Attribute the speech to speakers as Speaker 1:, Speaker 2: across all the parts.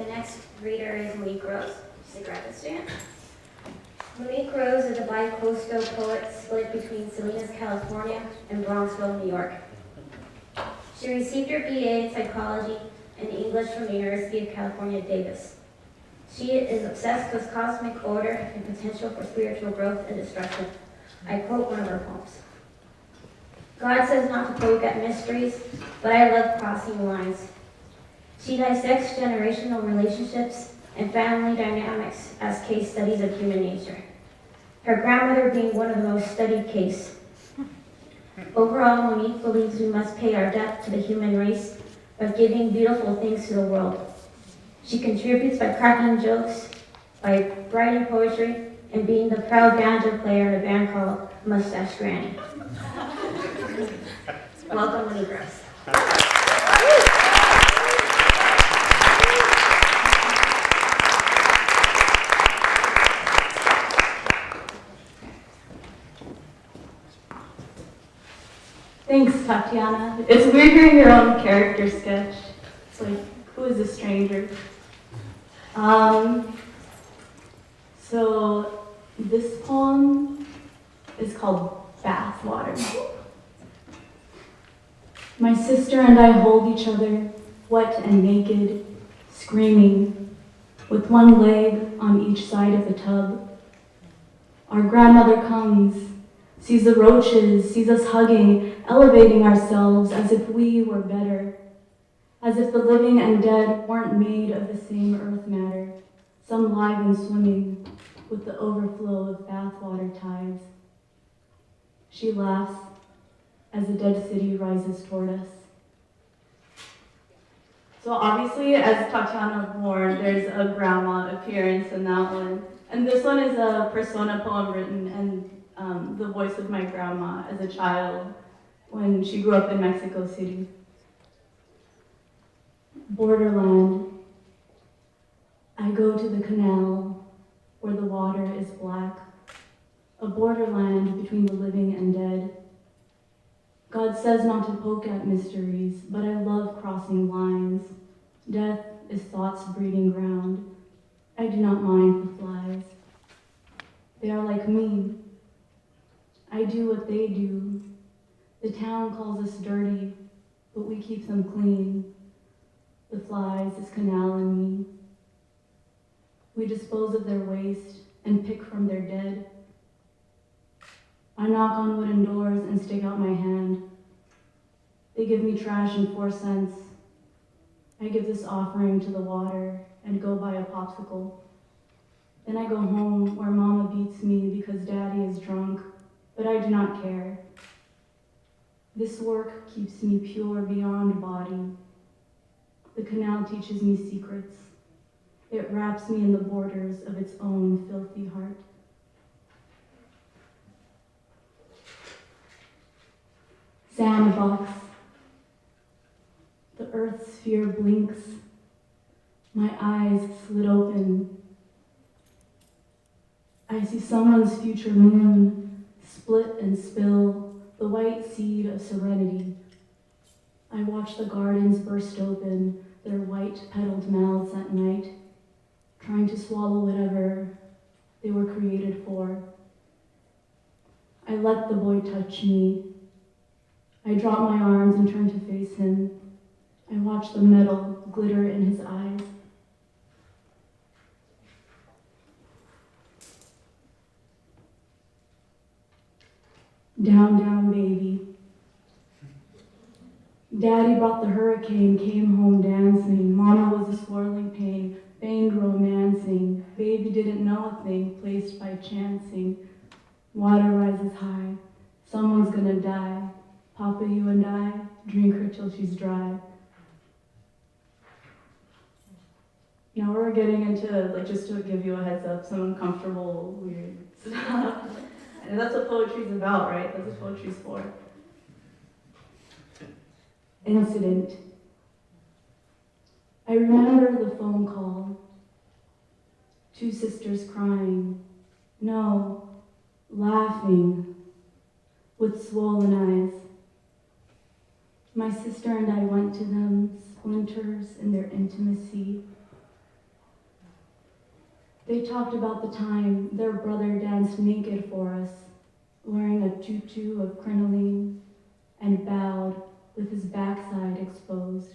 Speaker 1: next reader is Monique Rose. She's a graduate student. Monique Rose is a bi-coastal poet split between Salinas, California and Bronxville, New York. She received her BA in psychology and English from the University of California, Davis. She is obsessed with cosmic order and potential for spiritual growth and destruction. I quote one of her poems. God says not to poke at mysteries, but I love crossing lines. She dissects generational relationships and family dynamics as case studies of human nature. Her grandmother being one of the most studied cases. Overall, Monique believes we must pay our debt to the human race by giving beautiful things to the world. She contributes by cracking jokes, by writing poetry, and being the proud banjo player in a band called Mustache Granny. Welcome, Monique Rose.
Speaker 2: Thanks, Tatiana. It's weird hearing your own character sketch. It's like, who is a stranger? So this poem is called Bathwater. My sister and I hold each other, wet and naked, screaming, with one leg on each side of the tub. Our grandmother comes, sees the roaches, sees us hugging, elevating ourselves as if we were better, as if the living and dead weren't made of the same earth matter, some live and swimming with the overflow of bathwater tides. She laughs as the dead city rises toward us. So obviously, as Tatiana warned, there's a grandma appearance in that one. And this one is a persona poem written in the voice of my grandma as a child when she grew up in Mexico City. Borderland. I go to the canal where the water is black, a borderland between the living and dead. God says not to poke at mysteries, but I love crossing lines. Death is thought's breeding ground. I do not mind the flies. They are like me. I do what they do. The town calls us dirty, but we keep them clean. The flies, this canal and me. We dispose of their waste and pick from their dead. I knock on wooden doors and stick out my hand. They give me trash and 4 cents. I give this offering to the water and go buy a popsicle. Then I go home where mama beats me because daddy is drunk, but I do not care. This work keeps me pure beyond body. The canal teaches me secrets. It wraps me in the borders of its own filthy heart. Sandbox. The earth's sphere blinks. My eyes slit open. I see someone's future moon split and spill the white seed of serenity. I watch the gardens burst open, their white-petaled mouths at night, trying to swallow whatever they were created for. I let the boy touch me. I drop my arms and turn to face him. I watch the metal glitter in his eyes. Down, down, baby. Daddy brought the hurricane, came home dancing. Mama was a swirling pain, feigned romancing. Baby didn't know a thing, placed by chancing. Water rises high, someone's gonna die. Papa, you and I, drink her till she's dry. Now we're getting into, just to give you a heads up, some uncomfortable, weird stuff. And that's what poetry's about, right? That's what poetry's for. Incident. I remember the phone call. 2 sisters crying. No, laughing, with swollen eyes. My sister and I went to them, splinters in their intimacy. They talked about the time their brother danced naked for us, wearing a tutu of crinoline, and bowed with his backside exposed.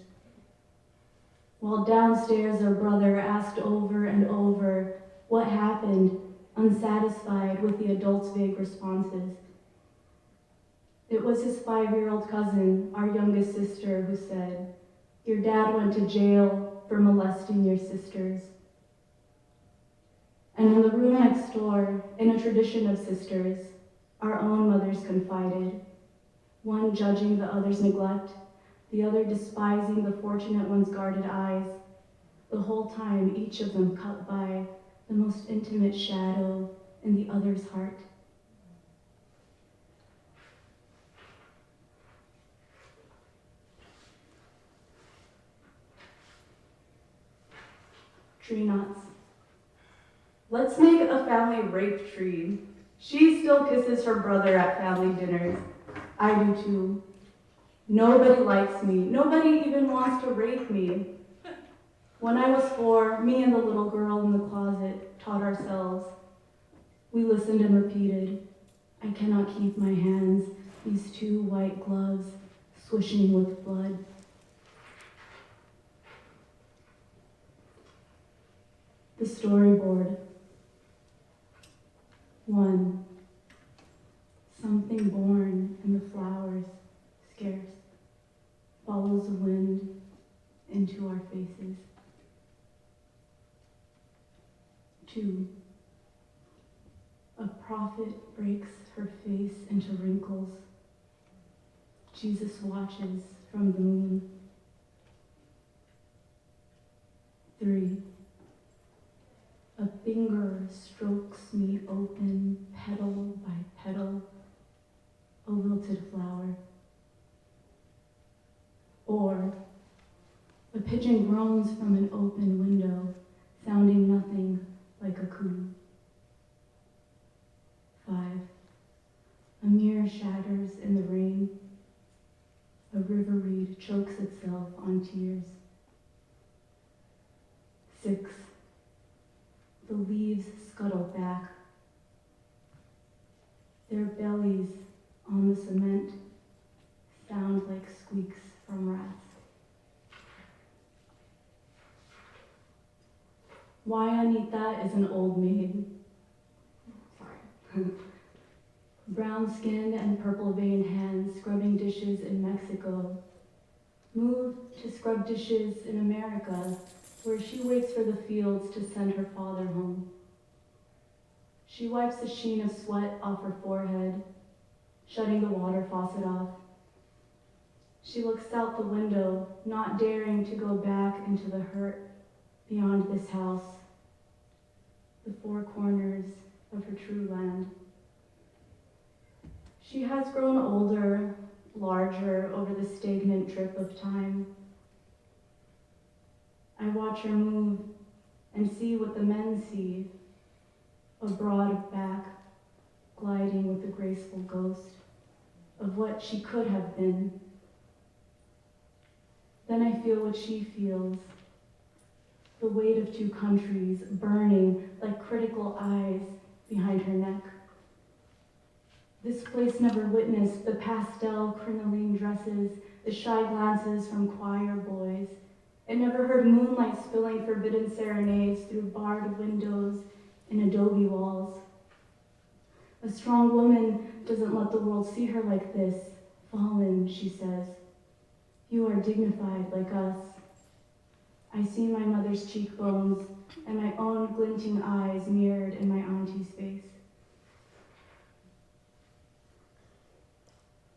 Speaker 2: While downstairs our brother asked over and over what happened, unsatisfied with the adults' vague responses. It was his 5-year-old cousin, our youngest sister, who said, "Your dad went to jail for molesting your sisters." And in the room next door, in a tradition of sisters, our own mothers confided, one judging the other's neglect, the other despising the fortunate one's guarded eyes, the whole time each of them cut by the most intimate shadow in the other's heart. Tree knots. Let's make a family rape tree. She still kisses her brother at family dinners. I do too. Nobody likes me. Nobody even wants to rape me. When I was 4, me and the little girl in the closet taught ourselves. We listened and repeated, "I cannot keep my hands, these 2 white gloves, swishing with blood." The storyboard. 1. Something born in the flowers, scarce, follows the wind into our faces. 2. A prophet breaks her face into wrinkles. Jesus watches from the moon. 3. A finger strokes me open, petal by petal, a wilted flower. Or a pigeon groans from an open window, sounding nothing like a coo. 5. A mirror shatters in the rain. A river reed chokes itself on tears. 6. The leaves scuttle back. Their bellies on the cement sound like squeaks from rats. Why Anita is an old maid. Sorry. Brown-skinned and purple-veined hands scrubbing dishes in Mexico. Moved to scrub dishes in America, where she waits for the fields to send her father home. She wipes the sheen of sweat off her forehead, shutting the water faucet off. She looks out the window, not daring to go back into the hurt beyond this house, the 4 corners of her true land. She has grown older, larger over the stagnant trip of time. I watch her move and see what the men see, a broad back gliding with the graceful ghost of what she could have been. Then I feel what she feels, the weight of 2 countries burning like critical eyes behind her neck. This place never witnessed the pastel crinoline dresses, the shy glances from choir boys. It never heard moonlight spilling forbidden serenades through barred windows and adobe walls. A strong woman doesn't let the world see her like this, fallen, she says. You are dignified like us. I see my mother's cheekbones and my own glinting eyes mirrored in my auntie's face.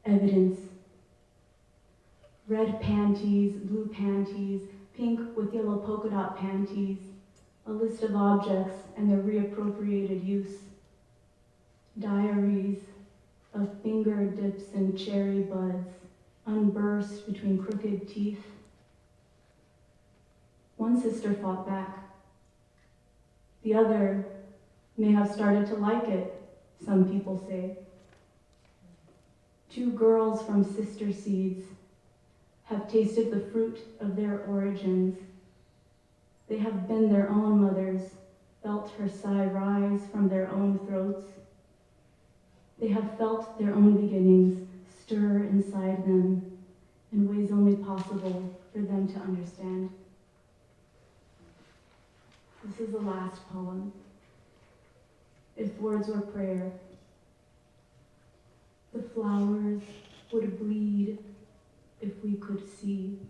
Speaker 2: Evidence. Red panties, blue panties, pink with yellow polka dot panties, a list of objects and their reappropriated use. Diaries of finger dips and cherry buds, unburst between crooked teeth. One sister fought back. The other may have started to like it, some people say. 2 girls from sister seeds have tasted the fruit of their origins. They have been their own mothers, felt her sigh rise from their own throats. They have felt their own beginnings stir inside them in ways only possible for them to understand. This is the last poem. If words were prayer, the flowers would bleed if we could see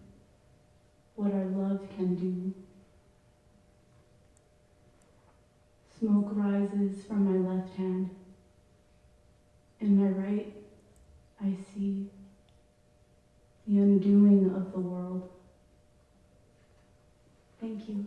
Speaker 2: what our love can do. Smoke rises from my left hand. In my right, I see the undoing of the world. Thank you.